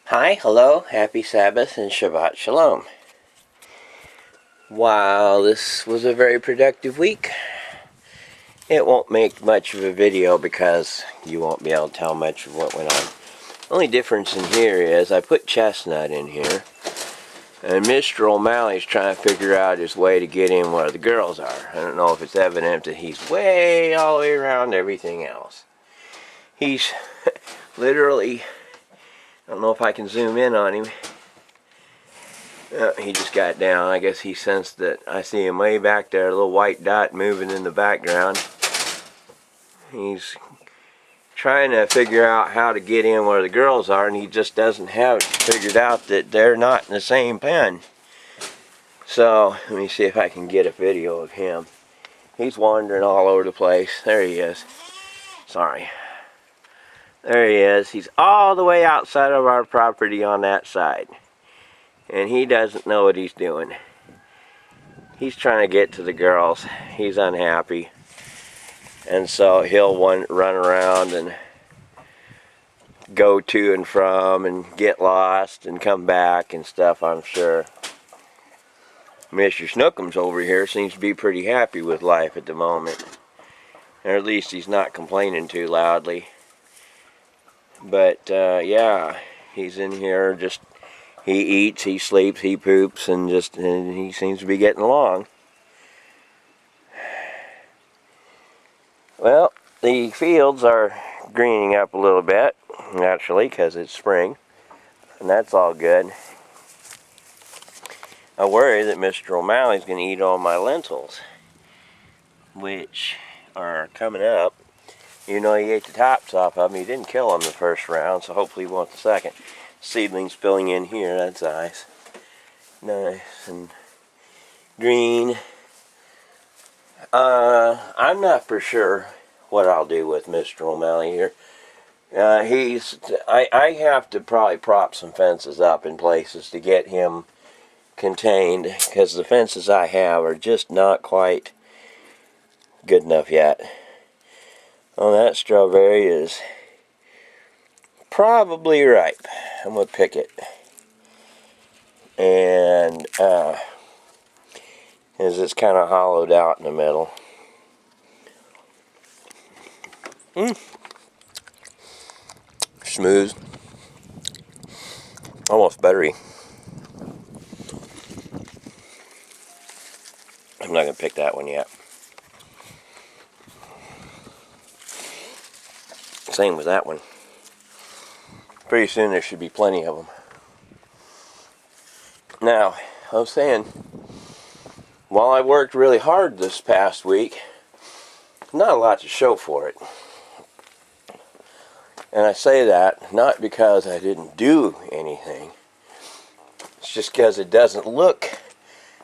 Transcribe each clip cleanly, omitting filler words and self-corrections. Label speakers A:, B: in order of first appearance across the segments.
A: Hi, hello, happy Sabbath and Shabbat Shalom. While this was a very productive week, it won't make much of a video because you won't be able to tell much of what went on. Only difference in here is I put Chestnut in here, and Mr. O'Malley's trying to figure out his way to get in where the girls are. I don't know if it's evident that he's way all the way around everything else. He's literally, I don't know if I can zoom in on him. He just got down. I guess he sensed that I see him way back there, a little white dot moving in the background. He's trying to figure out how to get in where the girls are, and he just doesn't have it figured out that they're not in the same pen. So, let me see if I can get a video of him. He's wandering all over the place. There he is. Sorry. There he is. He's all the way outside of our property on that side. And he doesn't know what he's doing. He's trying to get to the girls. He's unhappy. And so he'll run around and go to and from and get lost and come back and stuff, I'm sure. Mr. Snookums over here seems to be pretty happy with life at the moment. Or at least he's not complaining too loudly. But yeah, he's in here just, he eats, he sleeps, he poops, and he seems to be getting along. Well, the fields are greening up a little bit, naturally, because it's spring, and that's all good. I worry that Mr. O'Malley's going to eat all my lentils, which are coming up. You know, he ate the tops off of them. He didn't kill them the first round, so hopefully he won't the second. Seedlings filling in here, that's nice. Nice and green. I'm not for sure what I'll do with Mr. O'Malley here. I have to probably prop some fences up in places to get him contained, because the fences I have are just not quite good enough yet. Oh, that strawberry is probably ripe. I'm going to pick it. And as it's kind of hollowed out in the middle. Smooth. Almost buttery. I'm not going to pick that one yet. Same with that one. Pretty soon there should be plenty of them. Now, I was saying, while I worked really hard this past week, not a lot to show for it. And I say that not because I didn't do anything. It's just because it doesn't look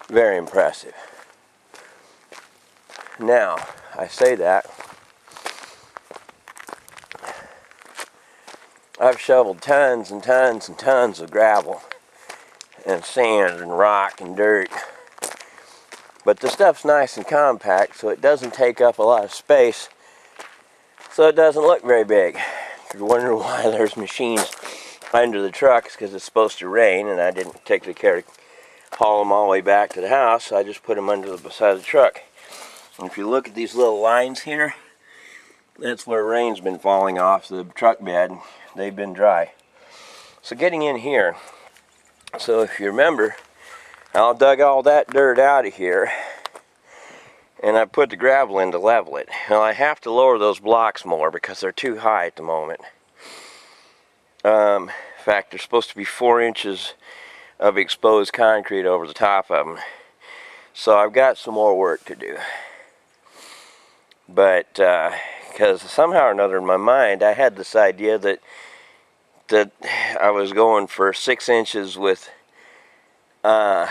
A: very impressive. Now, I say that. I've shoveled tons and tons and tons of gravel and sand and rock and dirt. But the stuff's nice and compact, so it doesn't take up a lot of space. So it doesn't look very big. If you're wondering why there's machines under the truck, it's because it's supposed to rain, and I didn't take the care to haul them all the way back to the house, so I just put them under the side of the truck. And if you look at these little lines here, that's where rain's been falling off the truck bed. They've been dry. So getting in here, so if you remember, I dug all that dirt out of here, and I put the gravel in to level it. Now I have to lower those blocks more because they're too high at the moment. In fact, there's supposed to be 4 inches of exposed concrete over the top of them. So I've got some more work to do. But because somehow or another in my mind I had this idea that I was going for 6 inches with somehow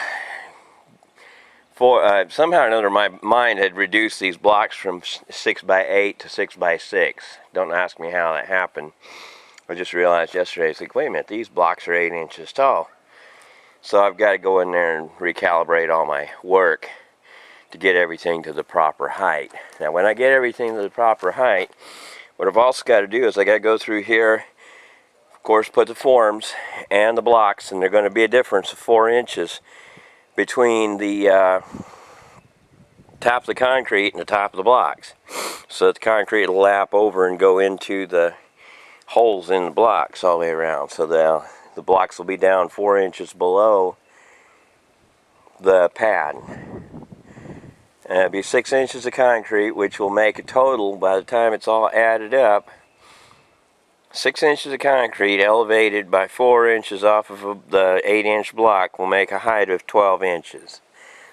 A: or another my mind had reduced these blocks from 6 by 8 to 6 by 6. Don't ask me how that happened. I just realized yesterday, it's like, wait a minute, these blocks are 8 inches tall. So I've got to go in there and recalibrate all my work to get everything to the proper height. Now when I get everything to the proper height, what I've also got to do is I got to go through here. Of course, put the forms and the blocks, and there's going to be a difference of 4 inches between the top of the concrete and the top of the blocks. So that the concrete will lap over and go into the holes in the blocks all the way around. So the blocks will be down 4 inches below the pad. And it'll be 6 inches of concrete, which will make a total, by the time it's all added up, 6 inches of concrete elevated by 4 inches off of the 8-inch block will make a height of 12 inches.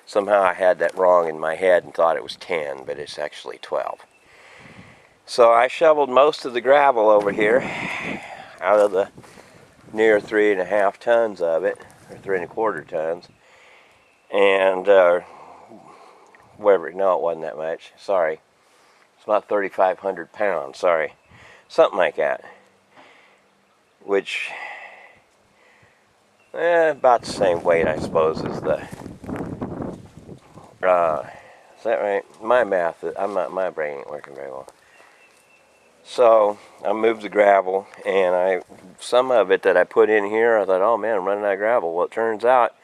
A: Somehow I had that wrong in my head and thought it was 10, but it's actually 12. So I shoveled most of the gravel over here out of the near 3.5 tons of it, or 3.25 tons. And whatever, no, it wasn't that much. Sorry. It's about 3,500 pounds, sorry. Something like that. Which, about the same weight, I suppose, as the, is that right? My math, my brain ain't working very well. So, I moved the gravel, and some of it that I put in here, I thought, oh man, I'm running out of gravel. Well, it turns out,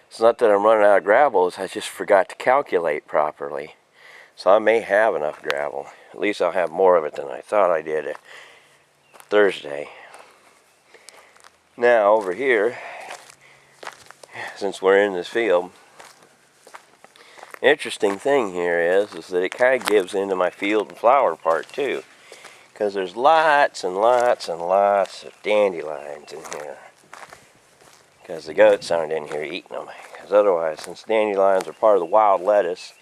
A: it's not that I'm running out of gravel, it's I just forgot to calculate properly. So I may have enough gravel. At least I'll have more of it than I thought I did Thursday. Now, over here, since we're in this field, interesting thing here is that it kind of gives into my field and flower part too. Because there's lots and lots and lots of dandelions in here. Because the goats aren't in here eating them. Because otherwise, since dandelions are part of the wild lettuce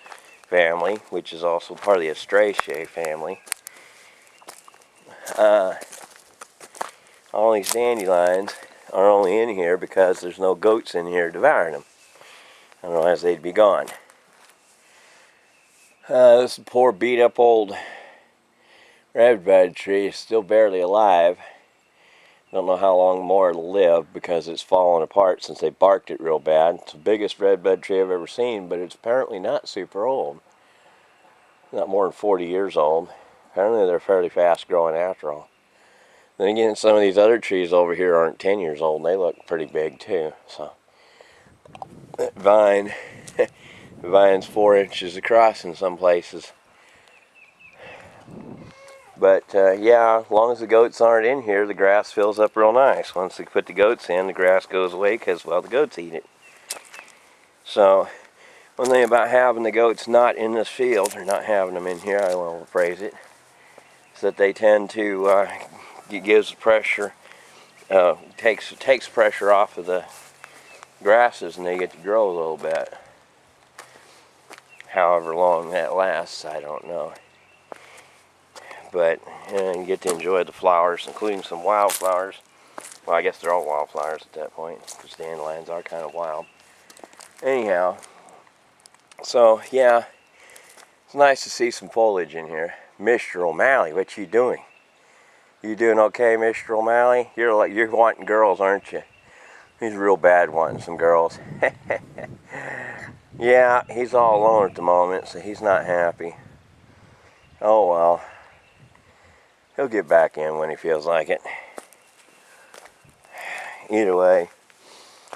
A: family, which is also part of the Astraceae family, all these dandelions are only in here because there's no goats in here devouring them. Otherwise, they'd be gone. This poor beat up old redbud tree is still barely alive. Don't know how long more it'll live because it's fallen apart since they barked it real bad. It's the biggest redbud tree I've ever seen, but it's apparently not super old. Not more than 40 years old. Apparently they're fairly fast growing after all. Then again, some of these other trees over here aren't 10 years old, and they look pretty big too. So that vine, the vine's 4 inches across in some places. But yeah, as long as the goats aren't in here, the grass fills up real nice. Once they put the goats in, the grass goes away because, well, the goats eat it. So one thing about having the goats not in this field, or not having them in here, I will phrase it, is that they tend to, it gives pressure, takes pressure off of the grasses, and they get to grow a little bit. However long that lasts, I don't know. But you get to enjoy the flowers, including some wildflowers. Well, I guess they're all wildflowers at that point, because dandelions are kind of wild. Anyhow, so yeah, it's nice to see some foliage in here. Mr. O'Malley, what you doing? You doing okay, Mr. O'Malley? You're wanting girls, aren't you? He's real bad wanting some girls. Yeah, he's all alone at the moment, so he's not happy. Oh well. He'll get back in when he feels like it. Either way.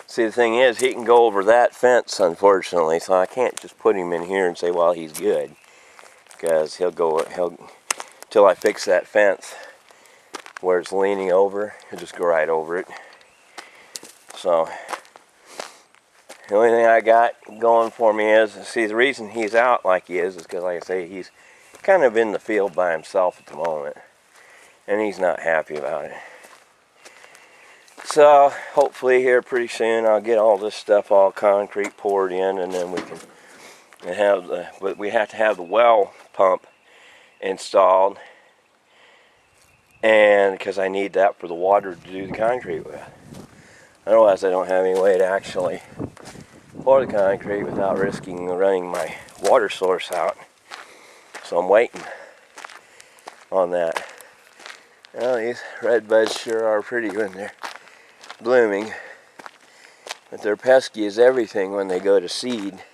A: See, the thing is, he can go over that fence, unfortunately, so I can't just put him in here and say, well, he's good. Because till I fix that fence where it's leaning over, he'll just go right over it. So, the only thing I got going for me is, see, the reason he's out like he is because, like I say, he's kind of in the field by himself at the moment. And he's not happy about it. So hopefully here pretty soon I'll get all this stuff all concrete poured in, and then we can but we have to have the well pump installed, and because I need that for the water to do the concrete with. Otherwise I don't have any way to actually pour the concrete without risking running my water source out. So I'm waiting on that. Well, these red buds sure are pretty when they're blooming, but they're pesky as everything when they go to seed,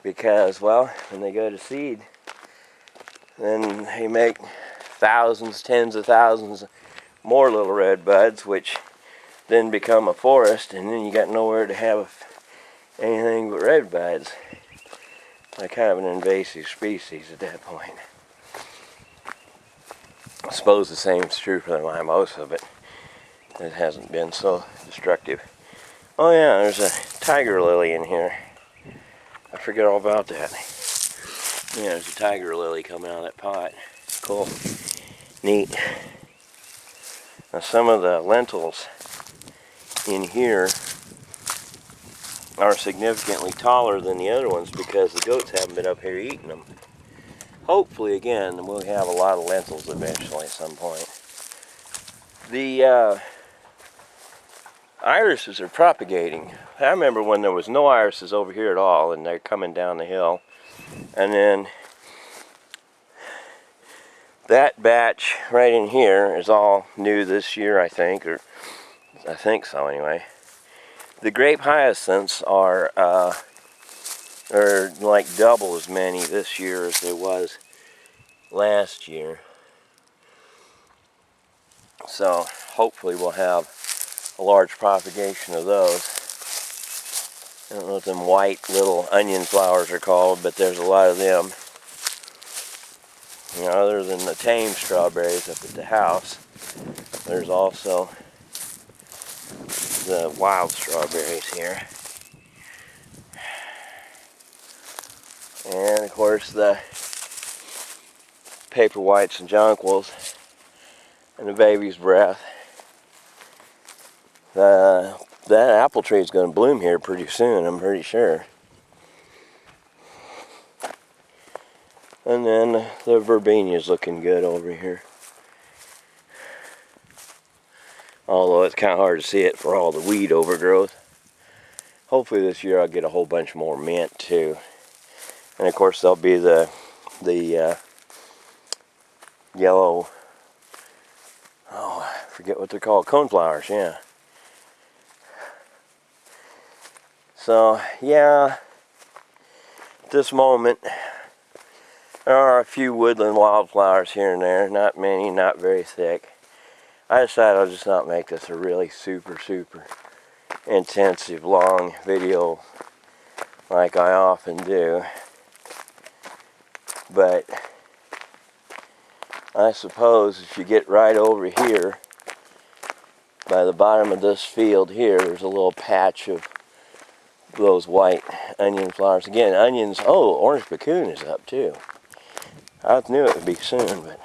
A: because, well, when they go to seed, then they make thousands, tens of thousands more little red buds, which then become a forest, and then you got nowhere to have anything but red buds. Like kind of an invasive species at that point. I suppose the same is true for the mimosa, but it hasn't been so destructive. Oh yeah, there's a tiger lily in here. I forget all about that. Yeah, there's a tiger lily coming out of that pot. Cool. Neat. Now some of the lentils in here are significantly taller than the other ones because the goats haven't been up here eating them. Hopefully, again, we'll have a lot of lentils eventually at some point. The irises are propagating. I remember when there was no irises over here at all, and they're coming down the hill. And then that batch right in here is all new this year, I think, or I think so anyway. The grape hyacinths are like double as many this year as there was last year. So hopefully we'll have a large propagation of those. I don't know what them white little onion flowers are called, but there's a lot of them. You know, other than the tame strawberries up at the house, there's also the wild strawberries here. And of course the paper whites and jonquils and the baby's breath. That apple tree is going to bloom here pretty soon, I'm pretty sure. And then the verbena is looking good over here. Although it's kind of hard to see it for all the weed overgrowth. Hopefully this year I'll get a whole bunch more mint too. And of course there'll be the yellow, oh, I forget what they're called, coneflowers, yeah. So, yeah, at this moment, there are a few woodland wildflowers here and there, not many, not very thick. I decided I'll just not make this a really super intensive, long video like I often do. But I suppose if you get right over here, by the bottom of this field here, there's a little patch of those white onion flowers. Again, onions, oh, orange puccoon is up too. I knew it would be soon, but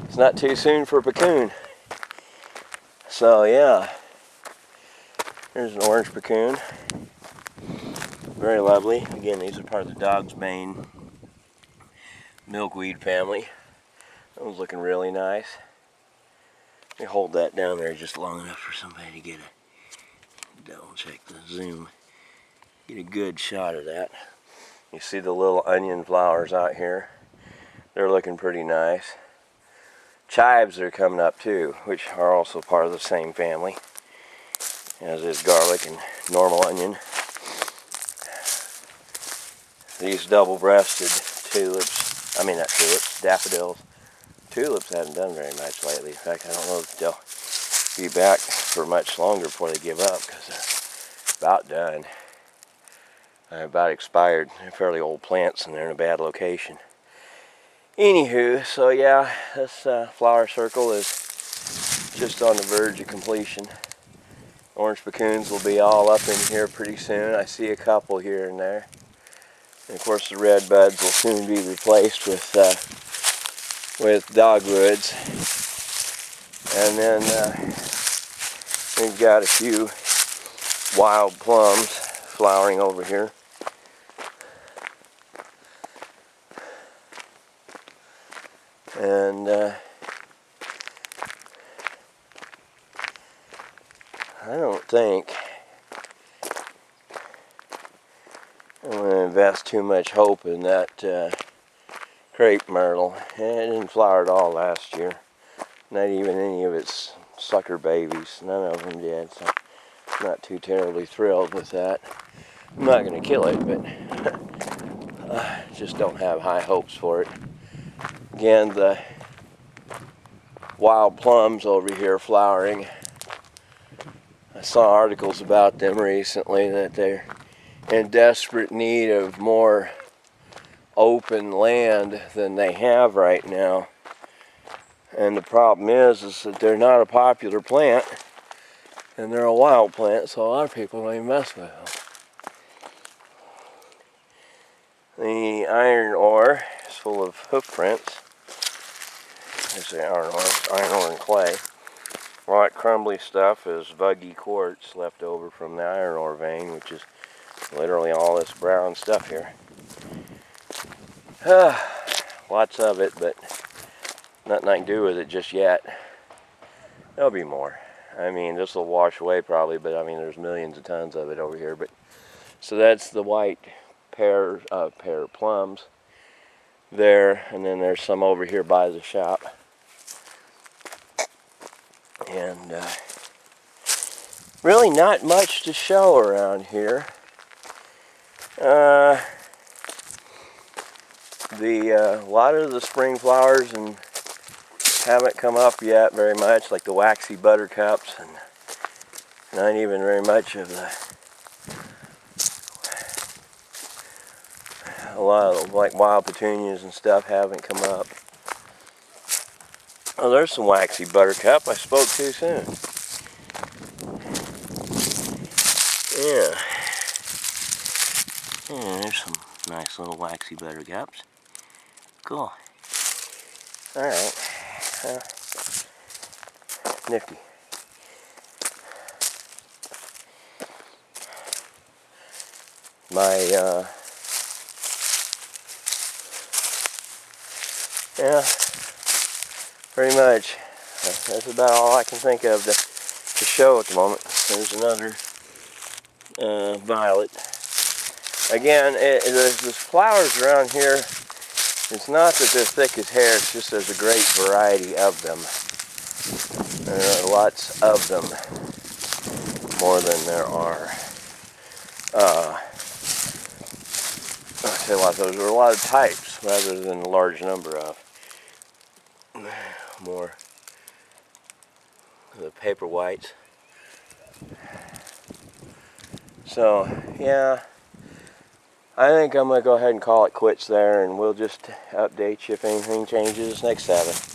A: it's not too soon for puccoon. So yeah, there's an orange puccoon. Very lovely. Again, these are part of the dog's mane milkweed family. That one's looking really nice. Let me hold that down there just long enough for somebody to get a double check the zoom. Get a good shot of that. You see the little onion flowers out here. They're looking pretty nice. Chives are coming up too, which are also part of the same family, as is garlic and normal onion. These double-breasted tulips, I mean not tulips, daffodils. Tulips haven't done very much lately. In fact, I don't know if they'll be back for much longer before they give up, because they're about done. They're about expired. They're fairly old plants and they're in a bad location. Anywho, so yeah, this flower circle is just on the verge of completion. Orange puccoons will be all up in here pretty soon. I see a couple here and there. And of course the red buds will soon be replaced with dogwoods. And then we've got a few wild plums flowering over here. And I don't think I'm going to invest too much hope in that crepe myrtle. It didn't flower at all last year. Not even any of its sucker babies. None of them did. So I'm not too terribly thrilled with that. I'm not going to kill it, but I just don't have high hopes for it. Again, the wild plums over here flowering. I saw articles about them recently that they're in desperate need of more open land than they have right now. And the problem is that they're not a popular plant, and they're a wild plant, so a lot of people don't even mess with them. The iron ore is full of hoof prints. I say iron ore and clay. All that crumbly stuff is vuggy quartz left over from the iron ore vein, which is literally all this brown stuff here. Lots of it, but nothing I can do with it just yet. There'll be more. I mean, this will wash away probably, but I mean, there's millions of tons of it over here. But so that's the white pear plums there, and then there's some over here by the shop. And really not much to show around here. A lot of the spring flowers and haven't come up yet very much, like the waxy buttercups, and not even very much of a lot of like wild petunias and stuff haven't come up. Oh, there's some waxy buttercup. I spoke too soon. Yeah. Yeah, there's some nice little waxy buttercups. Cool. Alright. Nifty. Yeah, pretty much. That's about all I can think of to show at the moment. There's another violet. Again, there's flowers around here. It's not that they're thick as hair, it's just there's a great variety of them. There are lots of them, more than there are. I say lots of those. There are a lot of types rather than a large number of. More of the paper whites. So, yeah. I think I'm going to go ahead and call it quits there, and we'll just update you if anything changes next Sabbath.